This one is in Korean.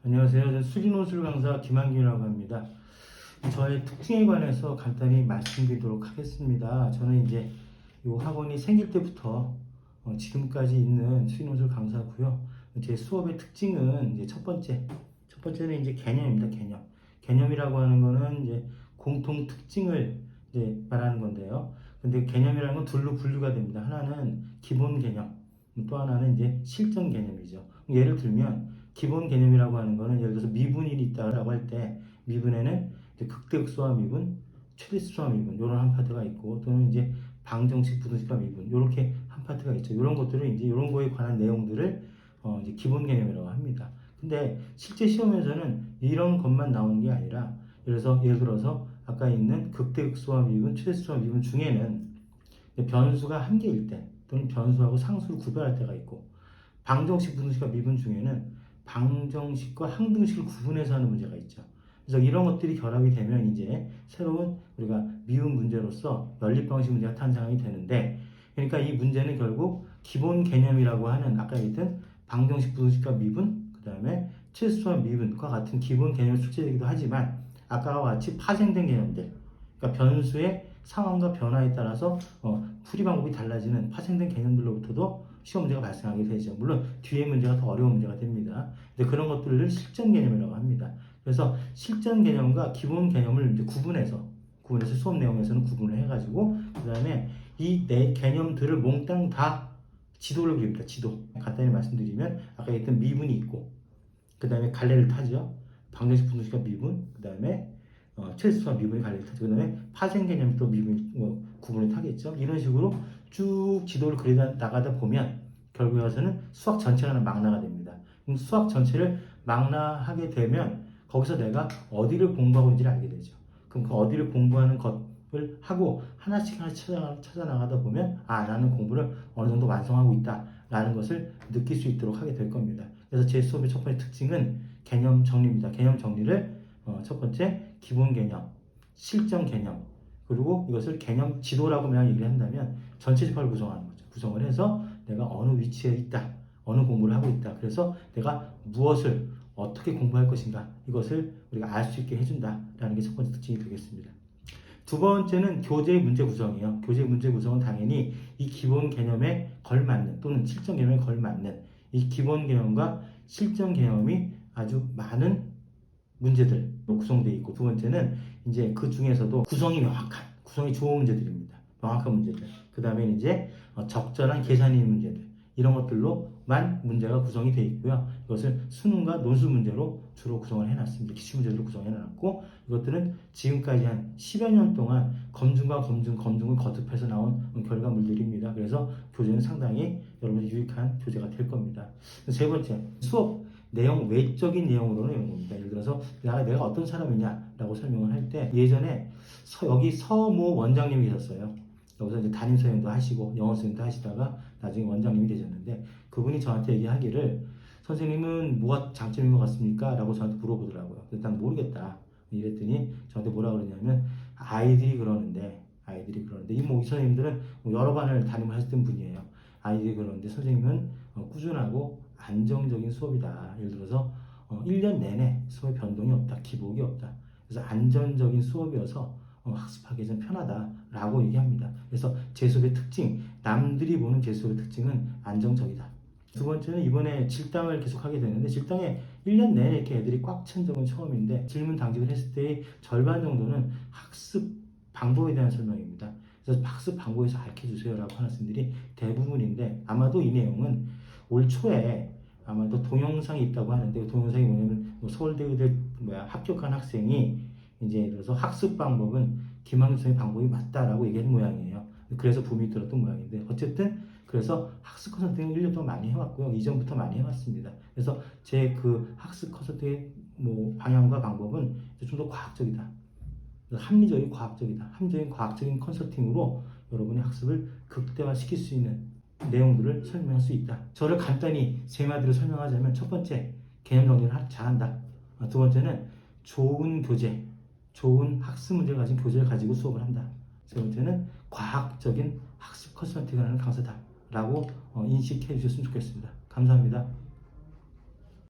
안녕하세요. 저는 수리노술 강사 김한균이라고 합니다. 저의 특징에 관해서 간단히 말씀드리도록 하겠습니다. 저는 이제 이 학원이 생길 때부터 지금까지 있는 수리노술 강사고요. 제 수업의 특징은 이제 첫 번째는 이제 개념입니다. 개념이라고 하는 거는 이제 공통 특징을 이제 말하는 건데요. 근데 개념이라는 건 둘로 분류가 됩니다. 하나는 기본 개념, 또 하나는 이제 실전 개념이죠. 예를 들면 기본 개념이라고 하는 거는 예를 들어서 미분이 있다라고 할 때 미분에는 극대극소와 미분, 최대수소와 미분 이런 한 파트가 있고 또는 이제 방정식, 부등식과 미분 이렇게 한 파트가 있죠. 이런 것들을 이제 이런 거에 관한 내용들을 이제 기본 개념이라고 합니다. 근데 실제 시험에서는 이런 것만 나오는 게 아니라 예를 들어서 아까 있는 극대극소와 미분, 최대수소와 미분 중에는 변수가 한 개일 때 또는 변수하고 상수를 구별할 때가 있고 방정식, 부등식과 미분 중에는 방정식과 항등식을 구분해서 하는 문제가 있죠. 그래서 이런 것들이 결합이 되면 이제 새로운 우리가 미분 문제로서 연립방식 문제가 탄생하게 되는데, 그러니까 이 문제는 결국 기본 개념이라고 하는 아까 얘기했던 방정식, 부등식과 미분, 그 다음에 최소와 미분과 같은 기본 개념을 출제되기도 하지만 아까와 같이 파생된 개념들, 그러니까 변수의 상황과 변화에 따라서 풀이 방법이 달라지는 파생된 개념들로부터도 시험 문제가 발생하게 되죠. 물론 뒤에 문제가 더 어려운 문제가 됩니다. 근데 그런 것들을 실전 개념이라고 합니다. 그래서 실전 개념과 기본 개념을 이제 구분해서 수업 내용에서는 구분을 해가지고 그 다음에 이 네 개념들을 몽땅 다 지도를 그립니다. 지도. 간단히 말씀드리면 아까 얘기했던 미분이 있고 그 다음에 갈래를 타죠. 방정식, 분수식과 미분, 그 다음에 최소수와 미분이 갈래를 타죠. 그 다음에 파생 개념이 또 미분 구분을 타겠죠. 이런 식으로 쭉 지도를 그려 나가다 보면 결국에 와서는 수학 전체가 망라가 됩니다. 그럼 수학 전체를 망라하게 되면 거기서 내가 어디를 공부하고 있는지를 알게 되죠. 그럼 그 어디를 공부하는 것을 하고 하나씩 찾아 나가다 보면 나는 공부를 어느 정도 완성하고 있다 라는 것을 느낄 수 있도록 하게 될 겁니다. 그래서 제 수업의 첫 번째 특징은 개념 정리입니다. 개념 정리를 첫 번째 기본 개념, 실전 개념, 그리고 이것을 개념 지도라고 그냥 얘기를 한다면 전체 지파를 구성하는 거죠. 구성을 해서 내가 어느 위치에 있다, 어느 공부를 하고 있다. 그래서 내가 무엇을 어떻게 공부할 것인가 이것을 우리가 알 수 있게 해준다라는 게 첫 번째 특징이 되겠습니다. 두 번째는 교재 문제 구성이에요. 교재 문제 구성은 당연히 이 기본 개념에 걸맞는 또는 실전 개념에 걸맞는 이 기본 개념과 실전 개념이 아주 많은 문제들 구성되어 있고, 두 번째는 이제 그 중에서도 구성이 명확한, 구성이 좋은 문제들입니다. 명확한 문제들. 그 다음에 이제 적절한 계산이 있는 문제들. 이런 것들로만 문제가 구성이 되어 있고요. 이것을 수능과 논술 문제로 주로 구성을 해놨습니다. 기출문제로 구성해 놨고, 이것들은 지금까지 한 10여 년 동안 검증을 거듭해서 나온 결과물들입니다. 그래서 교재는 상당히 여러분들 유익한 교재가 될 겁니다. 세 번째, 수업 내용, 외적인 내용으로는 이런 겁니다. 예를 들어서 내가 어떤 사람이냐라고 설명을 할 때 예전에 여기 서모 원장님이 계셨어요. 여기서 이제 담임 선생님도 하시고 영어 선생님도 하시다가 나중에 원장님이 되셨는데, 그분이 저한테 얘기하기를 선생님은 뭐가 장점인 것 같습니까? 라고 저한테 물어보더라고요. 일단 모르겠다 이랬더니 저한테 뭐라 그러냐면 아이들이 그러는데 이 선생님들은 여러 반을 담임을 하셨던 분이에요. 아이들이 그러는데 선생님은 꾸준하고 안정적인 수업이다. 예를 들어서 1년 내내 수업에 변동이 없다, 기복이 없다. 그래서 안정적인 수업이어서 학습하기 좀 편하다라고 얘기합니다. 그래서 제 수업의 특징, 남들이 보는 제 수업의 특징은 안정적이다. 두 번째는 이번에 질당을 계속하게 되는데, 질당에 1년 내내 이렇게 애들이 꽉 찬 적은 처음인데, 질문 당직을 했을 때의 절반 정도는 학습 방법에 대한 설명입니다. 그래서 학습 방법에서 알려주세요 라고 하는 학생들이 대부분인데, 아마도 이 내용은 올 초에 아마도 동영상이 있다고 하는데, 그 동영상이 뭐냐면 서울대 의대 합격한 학생이 이제 예를 들어서 학습 방법은 김학균 선생의 방법이 맞다라고 얘기한 모양이에요. 그래서 붐이 들었던 모양인데, 어쨌든 그래서 학습 컨설팅을 1년 동안 많이 해왔고요. 이전부터 많이 해왔습니다. 그래서 제 그 학습 컨설팅의 방향과 방법은 좀 더 과학적이다. 합리적인 과학적인 컨설팅으로 여러분의 학습을 극대화시킬 수 있는 내용들을 설명할 수 있다. 저를 간단히 세 마디로 설명하자면, 첫 번째, 개념 정리를 잘한다. 두 번째는 좋은 교재, 좋은 학습 문제를 가진 교재를 가지고 수업을 한다. 세 번째는 과학적인 학습 컨설팅을 하는 강사다 라고 인식해 주셨으면 좋겠습니다. 감사합니다.